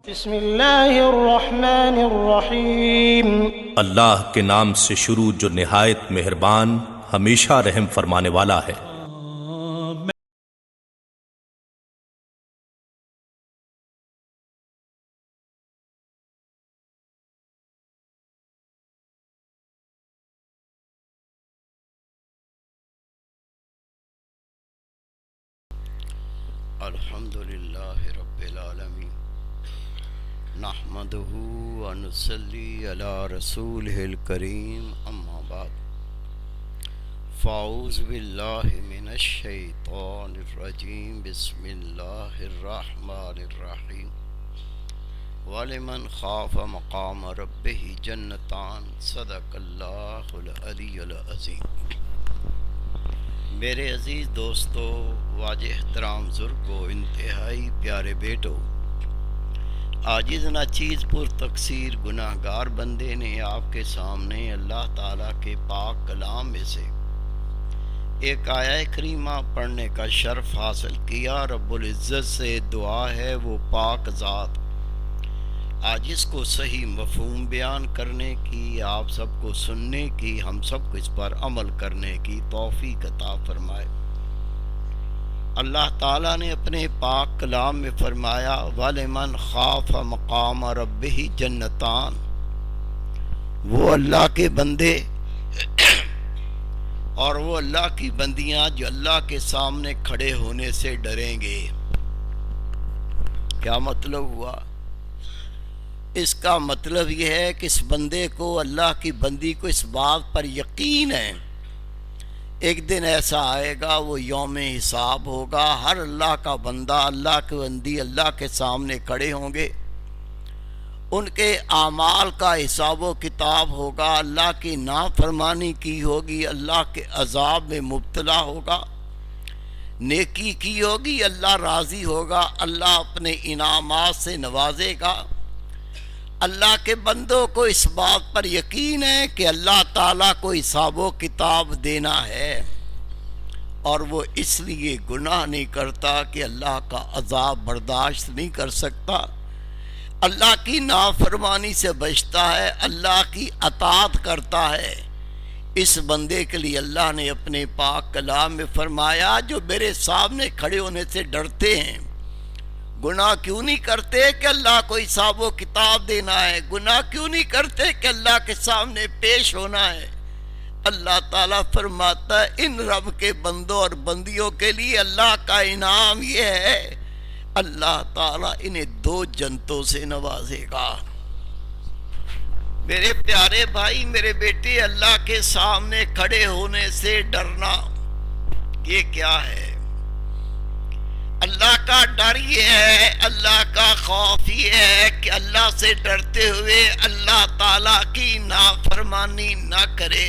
بسم اللہ الرحمن الرحیم۔ اللہ کے نام سے شروع جو نہایت مہربان ہمیشہ رحم فرمانے والا ہے۔ الحمدللہ رب العالمین نحمدہ ونصلی علی رسولہ الکریم اما بعد فاعوذ باللہ من الشیطان الرجیم بسم اللہ الرحمن الرحیم وَلِمَنْ خَافَ مَقَامَ رَبِّهِ جَنَّتَانِ صدق اللہ العلی العظیم۔ میرے عزیز دوستو، واجہ احترام بزرگو، انتہائی پیارے بیٹو، عاجز ناچیز پر تقصیر گناہ گار بندے نے آپ کے سامنے اللہ تعالیٰ کے پاک کلام میں سے ایک آیہ کریمہ پڑھنے کا شرف حاصل کیا۔ رب العزت سے دعا ہے وہ پاک ذات عاجز کو صحیح مفہوم بیان کرنے کی، آپ سب کو سننے کی، ہم سب کو اس پر عمل کرنے کی توفیق عطا فرمائے۔ اللہ تعالیٰ نے اپنے پاک کلام میں فرمایا وَلِمَنْ خَافَ مَقَامَ رَبِّهِ جَنَّتَانِ، وہ اللہ کے بندے اور وہ اللہ کی بندیاں جو اللہ کے سامنے کھڑے ہونے سے ڈریں گے۔ کیا مطلب ہوا؟ اس کا مطلب یہ ہے کہ اس بندے کو، اللہ کی بندی کو اس بات پر یقین ہے ایک دن ایسا آئے گا، وہ یوم حساب ہوگا، ہر اللہ کا بندہ، اللہ کی بندی اللہ کے سامنے کھڑے ہوں گے، ان کے اعمال کا حساب و کتاب ہوگا، اللہ کی نافرمانی کی ہوگی، اللہ کے عذاب میں مبتلا ہوگا، نیکی کی ہوگی اللہ راضی ہوگا، اللہ اپنے انعامات سے نوازے گا۔ اللہ کے بندوں کو اس بات پر یقین ہے کہ اللہ تعالیٰ کو حساب و کتاب دینا ہے، اور وہ اس لیے گناہ نہیں کرتا کہ اللہ کا عذاب برداشت نہیں کر سکتا، اللہ کی نافرمانی سے بچتا ہے، اللہ کی اطاعت کرتا ہے۔ اس بندے کے لیے اللہ نے اپنے پاک کلام میں فرمایا جو میرے سامنے کھڑے ہونے سے ڈرتے ہیں، گناہ کیوں نہیں کرتے کہ اللہ کو حساب و کتاب دینا ہے، گناہ کیوں نہیں کرتے کہ اللہ کے سامنے پیش ہونا ہے۔ اللہ تعالیٰ فرماتا ہے ان رب کے بندوں اور بندیوں کے لیے اللہ کا انعام یہ ہے، اللہ تعالیٰ انہیں 2 جنتوں سے نوازے گا۔ میرے پیارے بھائی، میرے بیٹے، اللہ کے سامنے کھڑے ہونے سے ڈرنا یہ کیا ہے؟ اللہ کا ڈر یہ ہے، اللہ کا خوف یہ ہے کہ اللہ سے ڈرتے ہوئے اللہ تعالیٰ کی نافرمانی نہ کرے،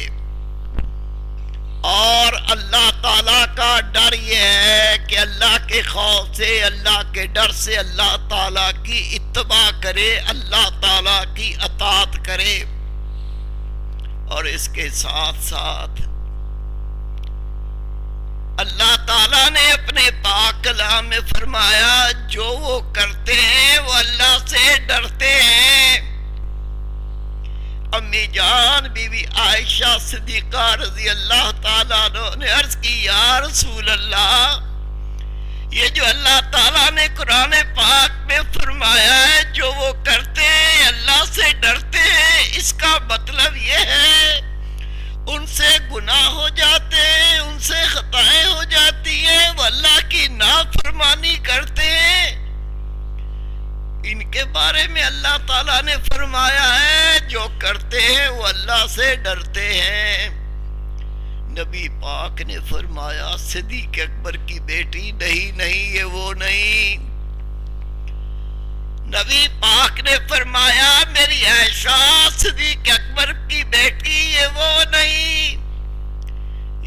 اور اللہ تعالیٰ کا ڈر یہ ہے کہ اللہ کے خوف سے، اللہ کے ڈر سے اللہ تعالیٰ کی اتباع کرے، اللہ تعالیٰ کی اطاعت کرے۔ اور اس کے ساتھ ساتھ اللہ تعالیٰ نے اپنے پاک کلام میں فرمایا جو وہ کرتے ہیں وہ اللہ سے ڈرتے ہیں۔ امی جان بی بی عائشہ صدیقہ رضی اللہ تعالیٰ عنہ نے عرض کی یا رسول اللہ، یہ جو اللہ تعالیٰ نے قرآن پاک میں فرمایا ہے جو وہ کرتے ہیں اللہ سے ڈرتے ہیں، اس کا مطلب یہ ہے ان سے گناہ ہو جاتے ہیں، ان سے خطائیں ہو جاتی ہیں، وہ اللہ کی نافرمانی کرتے ہیں، ان کے بارے میں اللہ تعالیٰ نے فرمایا ہے جو کرتے ہیں وہ اللہ سے ڈرتے ہیں۔ نبی پاک نے فرمایا صدیق اکبر کی بیٹی نہیں یہ وہ نہیں۔ نبی پاک نے فرمایا میری عائشہ صدیق اکبر کی بیٹی یہ وہ نہیں۔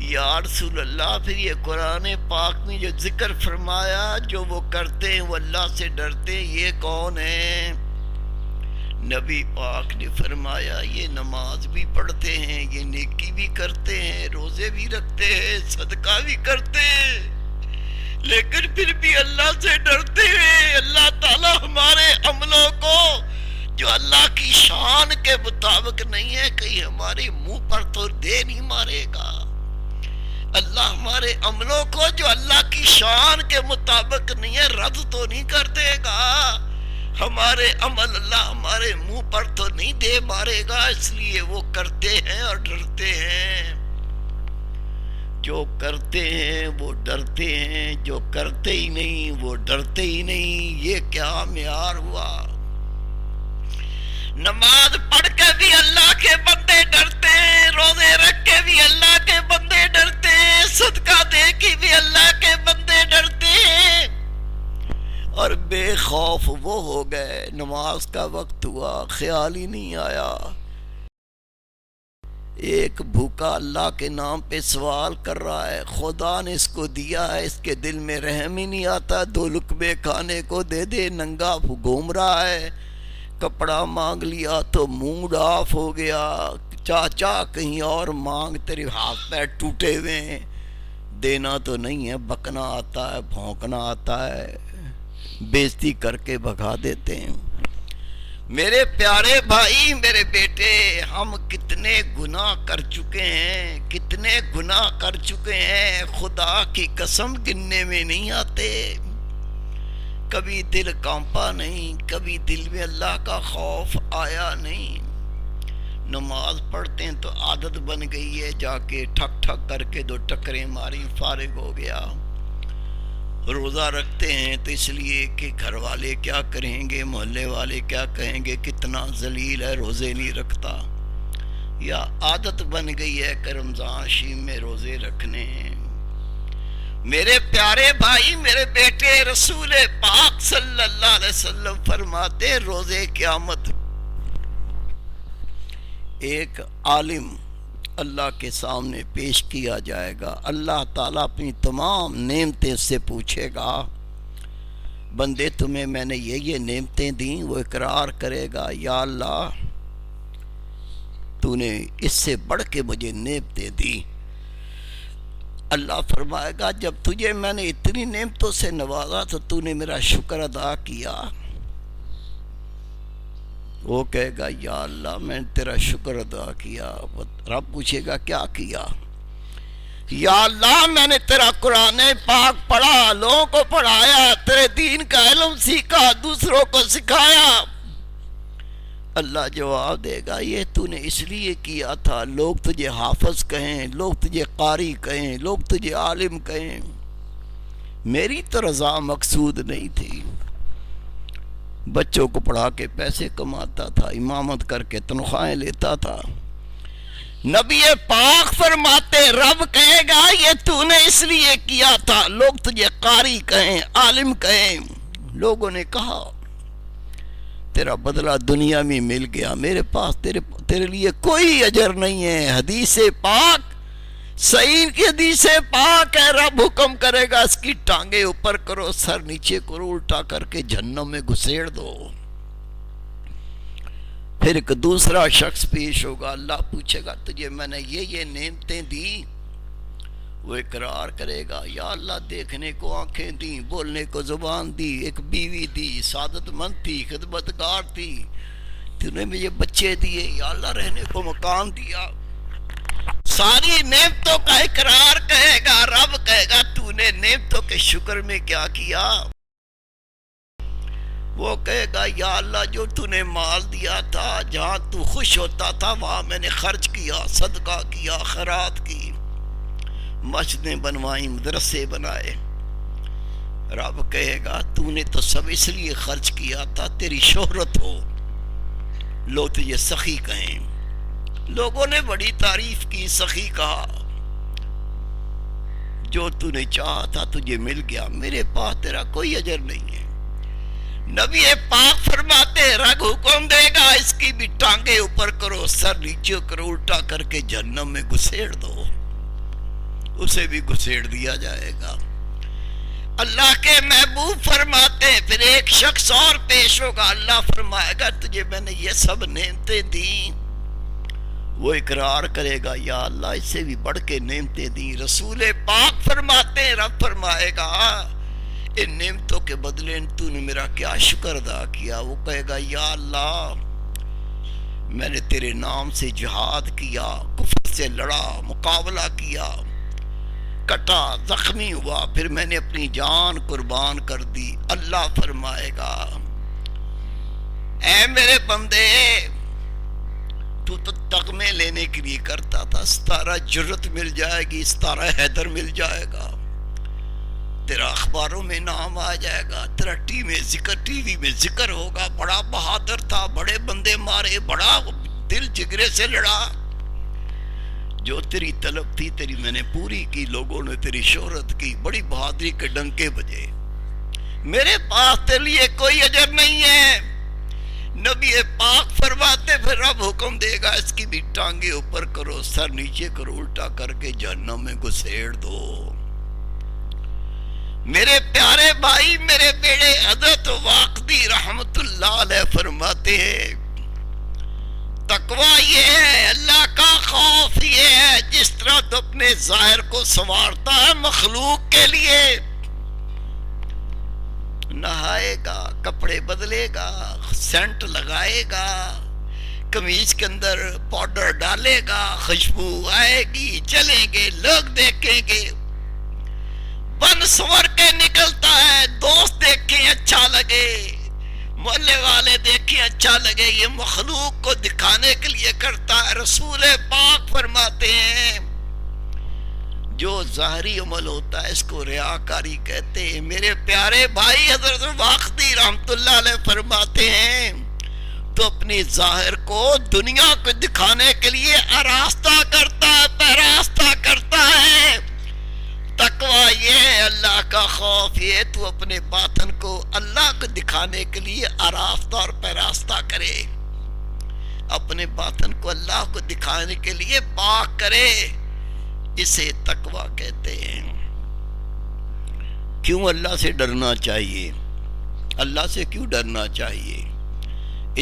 یا رسول اللہ، پھر یہ قرآن پاک میں جو ذکر فرمایا جو وہ کرتے ہیں وہ اللہ سے ڈرتے ہیں، یہ کون ہے؟ نبی پاک نے فرمایا یہ نماز بھی پڑھتے ہیں، یہ نیکی بھی کرتے ہیں، روزے بھی رکھتے ہیں، صدقہ بھی کرتے ہیں، لیکن پھر بھی اللہ سے ڈرتے ہیں۔ اللہ تعالیٰ ہمارے عملوں مطابق نہیں ہے، کہیں ہمارے منہ پر تو دے نہیں مارے گا؟ اللہ ہمارے عملوں کو جو اللہ کی شان کے مطابق نہیں ہے رد تو نہیں کر دے گا؟ ہمارے عمل اللہ ہمارے منہ پر تو نہیں دے مارے گا؟ اس لیے وہ کرتے ہیں اور ڈرتے ہیں۔ جو کرتے ہیں وہ ڈرتے ہیں، جو کرتے ہی نہیں وہ ڈرتے ہی نہیں۔ یہ کیا معیار ہوا؟ نماز پڑھ کے بھی اللہ کے بندے ڈرتے ہیں، روزے رکھ کے بھی اللہ کے بندے ڈرتے ہیں، صدقہ دے کے بھی اللہ کے بندے ڈرتے ہیں، اور بے خوف وہ ہو گئے۔ نماز کا وقت ہوا، خیال ہی نہیں آیا۔ ایک بھوکا اللہ کے نام پہ سوال کر رہا ہے، خدا نے اس کو دیا ہے، اس کے دل میں رحم ہی نہیں آتا، 2 لقمے کھانے کو دے دے، ننگا گھوم رہا ہے، کپڑا مانگ لیا تو موڈ آف ہو گیا، چاچا کہیں اور مانگ، تیرے ہاتھ پیر ٹوٹے ہوئے ہیں، دینا تو نہیں ہے، بکنا آتا ہے، بھونکنا آتا ہے، بےزتی کر کے بھگا دیتے ہیں۔ میرے پیارے بھائی، میرے بیٹے، ہم کتنے گناہ کر چکے ہیں، کتنے گناہ کر چکے ہیں، خدا کی قسم گننے میں نہیں آتے۔ کبھی دل کانپا نہیں، کبھی دل میں اللہ کا خوف آیا نہیں۔ نماز پڑھتے ہیں تو عادت بن گئی ہے، جا کے ٹھک ٹھک کر کے 2 ٹکریں ماری، فارغ ہو گیا۔ روزہ رکھتے ہیں تو اس لیے کہ گھر والے کیا کہیں گے، محلے والے کیا کہیں گے، کتنا ذلیل ہے، روزے نہیں رکھتا۔ یا عادت بن گئی ہے کہ رمضان شریف میں روزے رکھنے ہیں۔ میرے پیارے بھائی، میرے بیٹے، رسول پاک صلی اللہ علیہ وسلم فرماتے، روزے قیامت ایک عالم اللہ کے سامنے پیش کیا جائے گا، اللہ تعالیٰ اپنی تمام نعمتیں سے پوچھے گا، بندے تمہیں میں نے یہ نعمتیں دیں؟ وہ اقرار کرے گا، یا اللہ تو نے اس سے بڑھ کے مجھے نعمتیں دی۔ اللہ فرمائے گا، جب تجھے میں نے اتنی نعمتوں سے نوازا تو تو نے میرا شکر ادا کیا؟ وہ کہے گا، یا اللہ میں نے تیرا شکر ادا کیا۔ رب پوچھے گا، کیا کیا؟ یا اللہ میں نے تیرا قرآن پاک پڑھا، لوگوں کو پڑھایا، تیرے دین کا علم سیکھا، دوسروں کو سکھایا۔ اللہ جواب دے گا، یہ تو نے اس لیے کیا تھا، لوگ تجھے حافظ کہیں، لوگ تجھے قاری کہیں، لوگ تجھے عالم کہیں، میری تو رضا مقصود نہیں تھی۔ بچوں کو پڑھا کے پیسے کماتا تھا، امامت کر کے تنخواہیں لیتا تھا۔ نبی پاک فرماتے، رب کہے گا، یہ تو نے اس لیے کیا تھا، لوگ تجھے قاری کہیں، عالم کہیں۔ لوگوں نے کہا، تیرا بدلہ دنیا میں مل گیا، میرے پاس تیرے لیے کوئی اجر نہیں ہے۔ حدیث پاک صحیح کی حدیث پاک ہے، رب حکم کرے گا، اس کی ٹانگیں اوپر کرو، سر نیچے کرو، الٹا کر کے جہنم میں گھسیڑ دو۔ پھر ایک دوسرا شخص پیش ہوگا، اللہ پوچھے گا، تجھے میں نے یہ نعمتیں دی؟ وہ اقرار کرے گا، یا اللہ دیکھنے کو آنکھیں دی، بولنے کو زبان دی، ایک بیوی دی، سعادت مند تھی، خدمتگار تھی، تو نے مجھے بچے دیے، یا اللہ رہنے کو مکان دیا۔ ساری نعمتوں کا اقرار کہے گا، رب کہے گا، تو نے نعمتوں کے شکر میں کیا کیا؟ وہ کہے گا، یا اللہ جو تو نے مال دیا تھا، جہاں تو خوش ہوتا تھا وہاں میں نے خرچ کیا، صدقہ کیا، خیرات کی، مسجدیں بنوائیں، مدرسے بنائے۔ رب کہے گا، تو نے تو سب اس لیے خرچ کیا تھا تیری شہرت ہو، لوگ تجھے سخی کہیں۔ لوگوں نے بڑی تعریف کی، سخی کہا، جو تو نے چاہا تھا تجھے مل گیا، میرے پاس تیرا کوئی اجر نہیں ہے۔ نبی پاک فرماتے، رب حکم دے گا، اس کی بھی ٹانگیں اوپر کرو، سر نیچے کرو، الٹا کر کے جہنم میں گھسیڑ دو۔ اسے بھی گھسیڑ دیا جائے گا۔ اللہ کے محبوب فرماتے، پھر ایک شخص اور پیش ہوگا، اللہ فرمائے گا، تجھے میں نے یہ سب نعمتیں دیں؟ وہ اقرار کرے گا، یا اللہ اس سے بھی بڑھ کے نعمتیں دیں۔ رسول پاک فرماتے، رب فرمائے گا، ان نعمتوں کے بدلے تو نے میرا کیا شکر ادا کیا؟ وہ کہے گا، یا اللہ میں نے تیرے نام سے جہاد کیا، کفر سے لڑا، مقابلہ کیا، کٹا، زخمی ہوا، پھر میں نے اپنی جان قربان کر دی۔ اللہ فرمائے گا اے میرے بندے، تو تغمے لینے کے لیے کرتا تھا، ستارہ جرت مل جائے گی، ستارہ حیدر مل جائے گا، تیرا اخباروں میں نام آ جائے گا، تیرا ٹی وی میں ذکر ہوگا، بڑا بہادر تھا، بڑے بندے مارے، بڑا دل جگرے سے لڑا، جو تیری طلب تھی تیری میں نے پوری کی، لوگوں نے تیری شہرت کی، بڑی بہادری کے ڈنکے بجے۔ میرے پاس تیرے لیے کوئی اجر نہیں ہے۔ نبی پاک فرماتے پھر رب حکم دے گا اس کی بھی ٹانگیں اوپر کرو، سر نیچے کرو، الٹا کر کے جہنم میں گھسیڑ دو۔ میرے پیارے بھائی، میرے بیڑے، حضرت واقدی رحمت اللہ علیہ فرماتے ہیں تقویٰ یہ ہے، اللہ کا خوف یہ ہے، جس طرح تو اپنے ظاہر کو سنوارتا ہے مخلوق کے لیے، نہائے گا، کپڑے بدلے گا، سینٹ لگائے گا، قمیض کے اندر پاؤڈر ڈالے گا، خوشبو آئے گی، چلیں گے، لوگ دیکھیں گے، بن سور کے نکلتا ہے، دوست دیکھیں اچھا لگے، محلے والے دیکھیں اچھا لگے، یہ مخلوق کو دکھانے کے لیے کرتا ہے۔ رسول پاک فرماتے ہیں جو ظاہری عمل ہوتا ہے اس کو ریاکاری کہتے ہیں۔ میرے پیارے بھائی، حضرت واقدی رحمت اللہ علیہ فرماتے ہیں تو اپنی ظاہر کو دنیا کو دکھانے کے لیے آراستہ کرتا ہے، پیراستہ کرتا ہے۔ تقویٰ یہ ہے، اللہ کا خوف یہ، تو اپنے باطن کو اللہ کو دکھانے کے لیے آراستہ اور پیراستہ کرے، اپنے باطن کو اللہ کو دکھانے کے لیے پاک کرے، اسے تقویٰ کہتے ہیں۔ کیوں اللہ سے ڈرنا چاہیے؟ اللہ سے کیوں ڈرنا چاہیے؟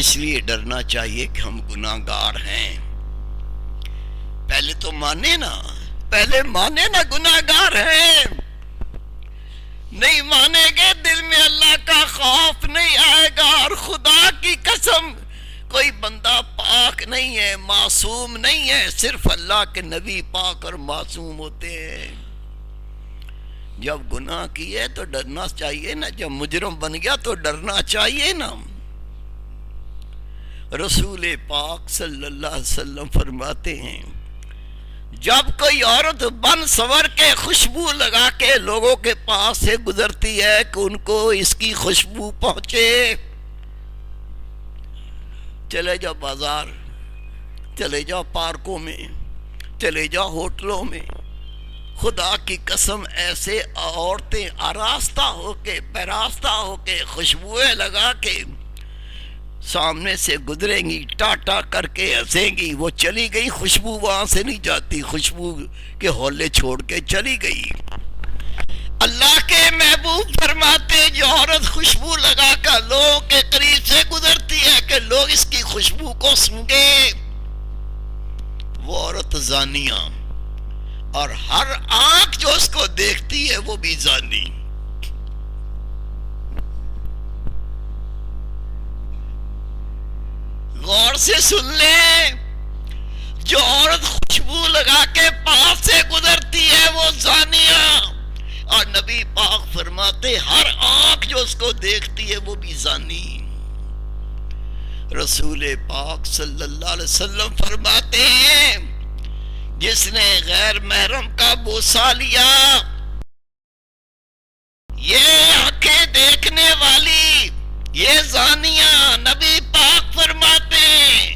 اس لیے ڈرنا چاہیے کہ ہم گناہ گار ہیں۔ پہلے تو مانے نا گناہ گار ہیں، نہیں مانیں گے دل میں اللہ کا خوف نہیں آئے گا، اور خدا کی قسم کوئی بندہ پاک نہیں ہے، معصوم نہیں ہے، صرف اللہ کے نبی پاک اور معصوم ہوتے ہیں۔ جب گناہ کیے تو ڈرنا چاہیے نا، جب مجرم بن گیا تو ڈرنا چاہیے نا۔ رسول پاک صلی اللہ علیہ وسلم فرماتے ہیں جب کوئی عورت بن سور کے خوشبو لگا کے لوگوں کے پاس سے گزرتی ہے کہ ان کو اس کی خوشبو پہنچے، چلے جاؤ بازار، چلے جاؤ پارکوں میں، چلے جاؤ ہوٹلوں میں، خدا کی قسم ایسے عورتیں آراستہ ہو کے، پیراستہ ہو کے، خوشبوئیں لگا کے سامنے سے گزریں گی، ٹاٹا کر کے ہنسیں گی، وہ چلی گئی، خوشبو وہاں سے نہیں جاتی، خوشبو کے ہولے چھوڑ کے چلی گئی۔ اللہ کے محبوب فرماتے جو عورت خوشبو لگا کر لوگوں کے قریب سے گزرتی ہے کہ لوگ اس کی خوشبو کو سونگے، وہ عورت زانیہ، اور ہر آنکھ جو اس کو دیکھتی ہے وہ بھی زانی۔ غور سے سن لیں، جو عورت خوشبو لگا کے پاس سے گزرتی ہے وہ زانیہ، اور نبی پاک فرماتے ہر آنکھ جو اس کو دیکھتی ہے وہ بھی زانی۔ رسول پاک صلی اللہ علیہ وسلم فرماتے ہیں جس نے غیر محرم کا بوسہ لیا، یہ آنکھیں دیکھنے والی، یہ زانیہ۔ نبی پاک فرماتے ہیں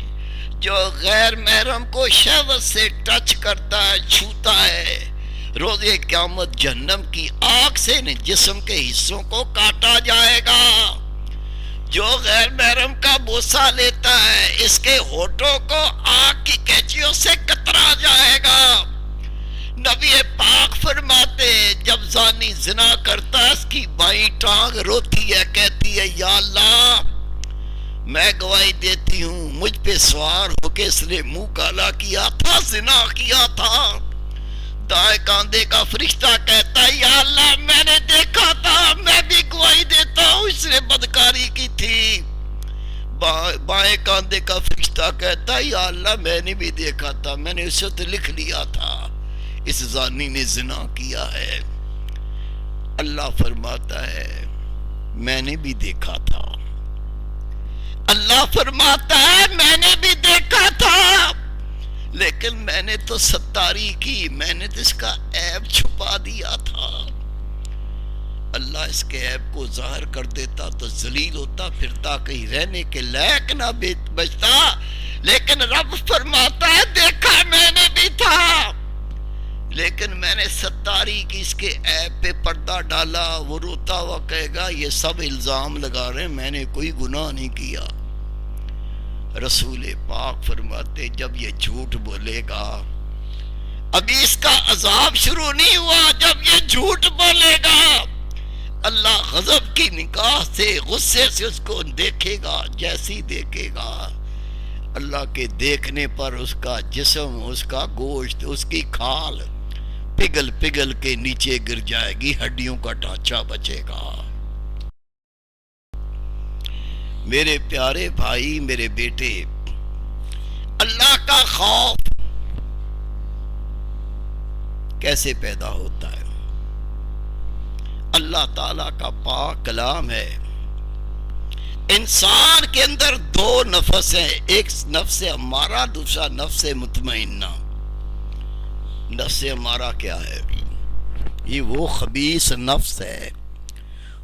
جو غیر محرم کو شہوت سے ٹچ کرتا ہے، چھوتا ہے، روز قیامت جہنم کی آگ سے جسم کے حصوں کو کاٹا جائے گا۔ جو غیر محرم کا بوسہ لیتا ہے اس کے ہونٹوں کو آگ کی کینچیوں سے کترا جائے گا۔ نبی پاک فرماتے جب زانی زنا کرتا ہے اس کی بائیں ٹانگ روتی ہے، کہتی ہے یا اللہ میں گواہی دیتی ہوں مجھ پہ سوار ہو کے اس نے منہ کالا کیا تھا، زنا کیا تھا۔ دائیں کاندھے کا فرشتہ کہتا ہے یا اللہ میں نے دیکھا تھا، میں بھی گواہی دیتا ہوں اس نے بدکاری کی تھی۔ بائیں کاندھے کا فرشتہ کہتا ہے یا اللہ میں نے بھی دیکھا تھا، میں نے اسے تو لکھ لیا تھا اس زانی نے زنا کیا ہے۔ اللہ فرماتا ہے میں نے بھی دیکھا تھا، اللہ فرماتا ہے میں نے بھی دیکھا تھا، لیکن میں نے تو ستاری کی، میں نے تو اس کا عیب چھپا دیا تھا۔ اللہ اس کے عیب کو ظاہر کر دیتا تو ذلیل ہوتا پھرتا، کہیں رہنے کے لائق نہ بچتا، لیکن رب فرماتا ہے دیکھا میں نے بھی تھا، لیکن میں نے ستاری کی، اس کے عیب پہ پردہ ڈالا۔ وہ روتا ہوا کہے گا یہ سب الزام لگا رہے ہیں، میں نے کوئی گناہ نہیں کیا۔ رسول پاک فرماتے جب یہ جھوٹ بولے گا، ابھی اس کا عذاب شروع نہیں ہوا، جب یہ جھوٹ بولے گا اللہ غضب کی نگاہ سے، غصے سے اس کو دیکھے گا، جیسی دیکھے گا اللہ کے دیکھنے پر اس کا جسم، اس کا گوشت، اس کی کھال پگھل پگھل کے نیچے گر جائے گی، ہڈیوں کا ڈھانچہ بچے گا۔ میرے پیارے بھائی، میرے بیٹے، اللہ کا خوف کیسے پیدا ہوتا ہے؟ اللہ تعالیٰ کا پاک کلام ہے، انسان کے اندر دو نفس ہیں، ایک نفس امارہ، دوسرا نفس مطمئنہ۔ نفس امارہ کیا ہے؟ یہ وہ خبیث نفس ہے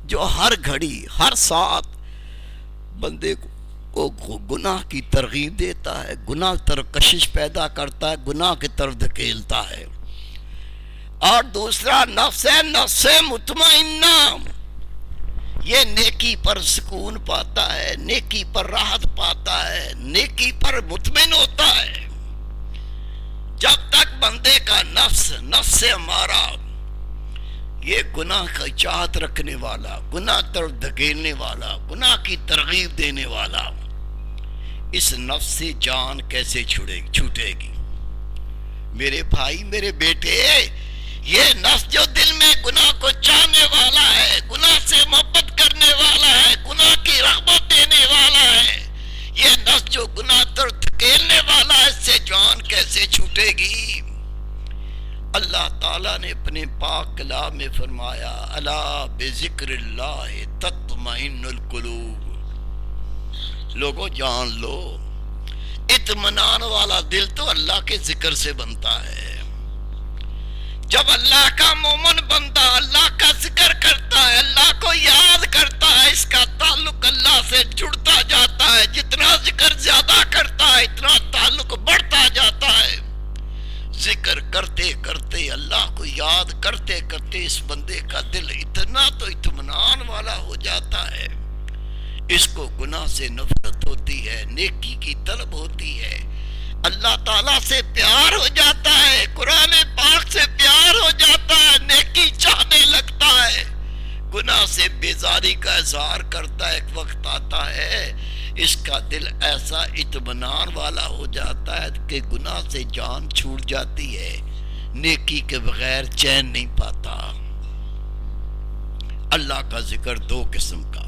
جو ہر گھڑی، ہر ساتھ بندے کو گناہ کی ترغیب دیتا ہے، گناہ کی طرف کشش پیدا کرتا ہے، گناہ کی طرف دھکیلتا ہے۔ اور دوسرا نفس ہے نفس مطمئنہ، یہ نیکی پر سکون پاتا ہے، نیکی پر راحت پاتا ہے، نیکی پر مطمئن ہوتا ہے۔ جب تک بندے کا نفس ہمارا یہ گناہ کا چاہت رکھنے والا، گناہ طرف دھکیلنے والا، گناہ کی ترغیب دینے والا، اس نفس سے جان کیسے چھوٹے گی؟ میرے بھائی، میرے بیٹے، یہ نفس جو دل میں گناہ کو چاہنے والا ہے، گناہ سے محبت کرنے والا ہے، گناہ کی رغبت دینے والا ہے، یہ نفس جو گناہ طرف دھکیلنے والا ہے، اس سے جان کیسے چھوٹے گی؟ اللہ تعالیٰ نے اپنے پاک کلام میں فرمایا الا بذکر اللہ تطمئن القلوب۔ لوگوں جان لو، اطمینان والا دل تو اللہ کے ذکر سے بنتا ہے۔ جب اللہ کا مومن بندہ اللہ کا ذکر کرتا ہے، اللہ کو یاد کرتا ہے، اس کا تعلق اللہ سے جڑتا جاتا ہے۔ جتنا ذکر زیادہ کرتا ہے اتنا تعلق بڑھتا جاتا ہے۔ ذکر کرتے کرتے، اللہ کو یاد کرتے کرتے اس بندے کا دل اتنا تو اطمینان والا ہو جاتا ہے، اس کو گناہ سے نفرت ہوتی ہے، نیکی کی طلب ہوتی ہے، اللہ تعالیٰ سے پیار ہو جاتا ہے، قرآن پاک سے پیار ہو جاتا ہے، نیکی چاہنے لگتا ہے، گناہ سے بیزاری کا اظہار کرتا ہے۔ ایک وقت آتا ہے اس کا دل ایسا اطمینان والا ہو جاتا ہے کہ گناہ سے جان چھوٹ جاتی ہے، نیکی کے بغیر چین نہیں پاتا۔ اللہ کا ذکر دو قسم کا،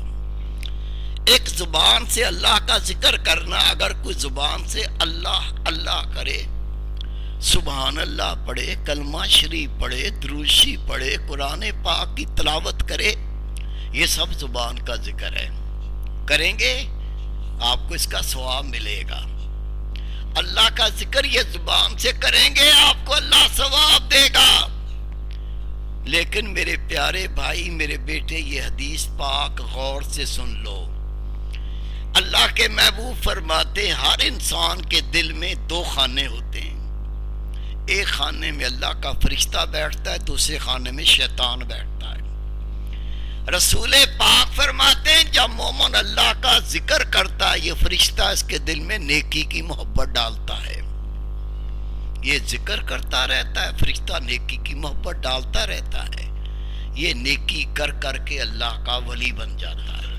ایک زبان سے اللہ کا ذکر کرنا، اگر کوئی زبان سے اللہ اللہ کرے، سبحان اللہ پڑھے، کلمہ شریف پڑھے، درود شریف پڑھے، قرآن پاک کی تلاوت کرے، یہ سب زبان کا ذکر ہے۔ کریں گے آپ کو اس کا ثواب ملے گا۔ اللہ کا ذکر یہ زبان سے کریں گے، آپ کو اللہ ثواب دے گا۔ لیکن میرے پیارے بھائی، میرے بیٹے، یہ حدیث پاک غور سے سن لو۔ اللہ کے محبوب فرماتے ہر انسان کے دل میں دو خانے ہوتے ہیں، ایک خانے میں اللہ کا فرشتہ بیٹھتا ہے، دوسرے خانے میں شیطان بیٹھتا ہے۔ رسول پاک فرماتے ہیں جب مومن اللہ کا ذکر کرتا ہے، یہ فرشتہ اس کے دل میں نیکی کی محبت ڈالتا ہے، یہ ذکر کرتا رہتا ہے، فرشتہ نیکی کی محبت ڈالتا رہتا ہے، یہ نیکی کر کر کے اللہ کا ولی بن جاتا ہے۔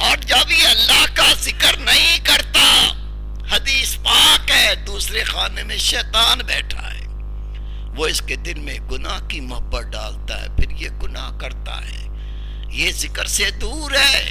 اور جب یہ اللہ کا ذکر نہیں کرتا، حدیث پاک ہے، دوسرے خانے میں شیطان بیٹھا ہے، وہ اس کے دل میں گناہ کی محبت ڈالتا ہے، پھر یہ گناہ کرتا ہے، یہ ذکر سے دور ہے،